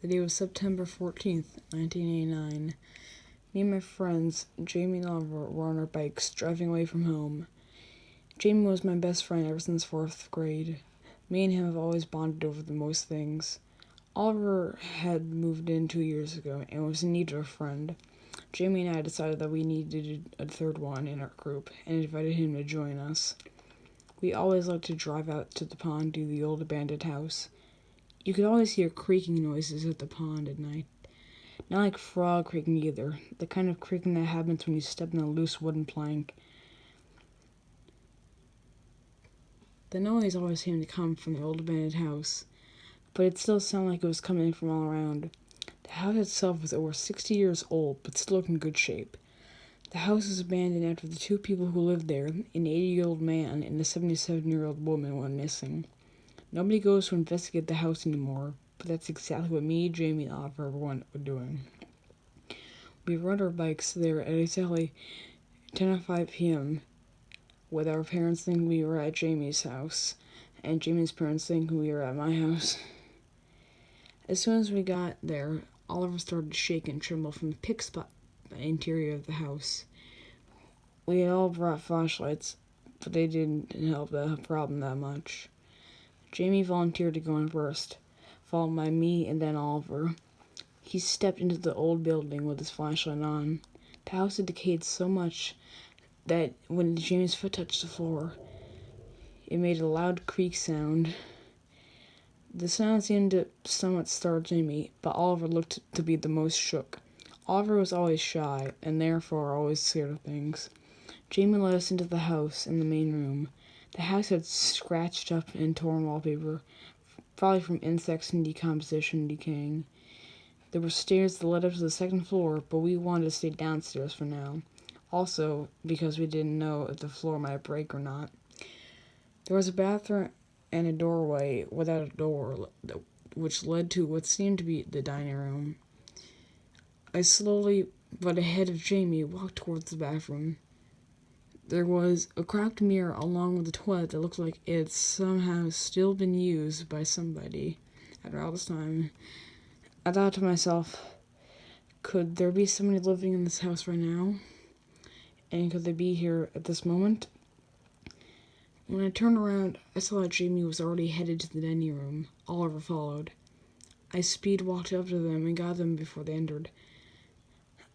The day was September 14th, 1989. Me and my friends, Jamie and Oliver, were on our bikes driving away from home. Jamie was my best friend ever since 4th grade. Me and him have always bonded over the most things. Oliver had moved in 2 years ago and was in need of a friend. Jamie and I decided that we needed a third one in our group and invited him to join us. We always liked to drive out to the pond to the old abandoned house. You could always hear creaking noises at the pond at night. Not like frog creaking either, the kind of creaking that happens when you step on a loose wooden plank. The noise always seemed to come from the old abandoned house, but it still sounded like it was coming from all around. The house itself was over 60 years old, but still in good shape. The house was abandoned after the two people who lived there, an 80-year-old man and a 77-year-old woman, went missing. Nobody goes to investigate the house anymore, but that's exactly what me, Jamie, and Oliver were doing. We rode our bikes there at exactly 10:05 p.m., with our parents thinking we were at Jamie's house, and Jamie's parents thinking we were at my house. As soon as we got there, Oliver started to shake and tremble from the pick spot in the interior of the house. We had all brought flashlights, but they didn't help the problem that much. Jamie volunteered to go in first, followed by me and then Oliver. He stepped into the old building with his flashlight on. The house had decayed so much that when Jamie's foot touched the floor, it made a loud creak sound. The sound seemed to somewhat startle Jamie, but Oliver looked to be the most shook. Oliver was always shy, and therefore always scared of things. Jamie led us into the house in the main room. The house had scratched up and torn wallpaper, probably from insects and decomposition and decaying. There were stairs that led up to the second floor, but we wanted to stay downstairs for now. Also, because we didn't know if the floor might break or not. There was a bathroom and a doorway without a door, which led to what seemed to be the dining room. I slowly, but ahead of Jamie, walked towards the bathroom. There was a cracked mirror along with a toilet that looked like it had somehow still been used by somebody after all this time. I thought to myself, could there be somebody living in this house right now? And could they be here at this moment? When I turned around, I saw that Jamie was already headed to the dining room. Oliver followed. I speed walked up to them and got them before they entered.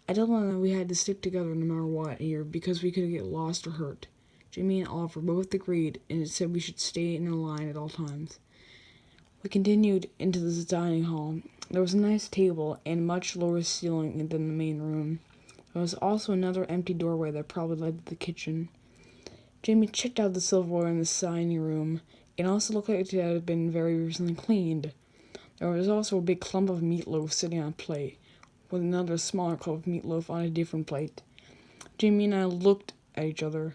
I told them that we had to stick together no matter what here because we could get lost or hurt. Jamie and Oliver both agreed, and it said we should stay in a line at all times. We continued into the dining hall. There was a nice table and much lower ceiling than the main room. There was also another empty doorway that probably led to the kitchen. Jamie checked out the silverware in the dining room. It also looked like it had been very recently cleaned. There was also a big clump of meatloaf sitting on a plate, with another smaller clump of meatloaf on a different plate. Jamie and I looked at each other.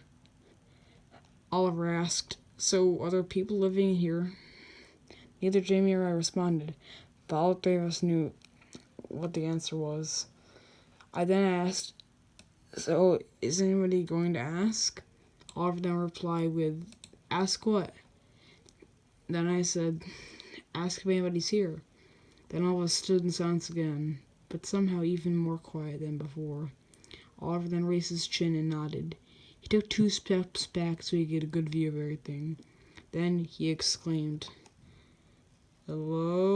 Oliver asked, "So, are there people living here?" Neither Jamie or I responded, but all three of us knew what the answer was. I then asked, "So, is anybody going to ask?" Oliver then replied with, "Ask what?" Then I said, "Ask if anybody's here." Then all of us stood in silence again, but somehow even more quiet than before. Oliver then raised his chin and nodded. He took 2 steps back so he could get a good view of everything. Then he exclaimed, "Hello?"